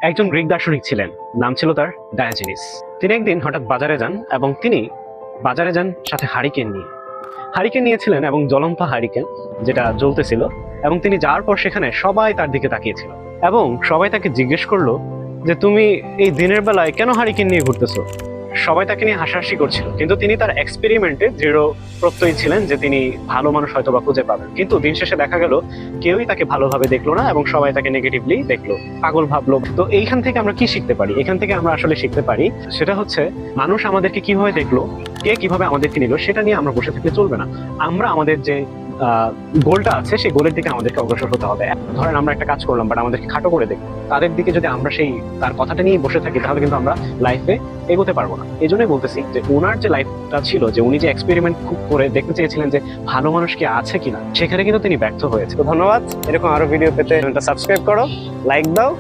একজন গ্রিক দার্শনিক ছিলেন, নাম ছিল তার ডায়োজেনিস। তিনি একদিন হঠাৎ বাজারে যান এবং তিনি বাজারে যান সাথে হারিকেন নিয়েছিলেন এবং জ্বলন্ত হারিকেন যেটা জ্বলতেছিল। এবং তিনি যাওয়ার পর সেখানে সবাই তার দিকে তাকিয়েছিল এবং সবাই তাকে জিজ্ঞেস করলো যে তুমি এই দিনের বেলায় কেন হারিকেন নিয়ে ঘুরতেছো। সবাই তাকে নিয়ে হাসাহাসি করছিল, কিন্তু তিনি তার এক্সপেরিমেন্টে দৃঢ় প্রত্যয়ী ছিলেন যে তিনি ভালো মানুষ হয়তো বা খুঁজে পাবেন। কিন্তু দিন শেষে দেখা গেল কেউই তাকে ভালোভাবে দেখলো না এবং সবাই তাকে নেগেটিভলি দেখলো, পাগল ভাবলো। তো এইখান থেকে আমরা কি শিখতে পারি? এখান থেকে আমরা আসলে শিখতে পারি সেটা হচ্ছে মানুষ আমাদেরকে কিভাবে দেখলো, কে কিভাবে আমাদেরকে নিল, সেটা নিয়ে আমরা বসে থাকলে চলবে না। আমরা আমাদের যে গোলটা আছে সেই গোলের দিকে আমাদেরকে অগ্রসর হতে হবে। ধরেন আমরা একটা কাজ করলাম বাট আমাদেরকে খাটো করে দেখবো, তাদের দিকে যদি আমরা সেই তার কথাটা নিয়ে বসে থাকি তাহলে কিন্তু আমরা লাইফে এগোতে পারবো না। এই জন্যই বলতেছি যে ওনার যে লাইফটা ছিল, যে উনি যে এক্সপেরিমেন্ট খুব করে দেখতে চেয়েছিলেন যে ভালো মানুষ কি আছে কিনা, সেখানে কিন্তু তিনি ব্যর্থ হয়েছে। তো ধন্যবাদ। এরকম আরো ভিডিও পেতে চ্যানেলটা সাবস্ক্রাইব করো, লাইক দাও।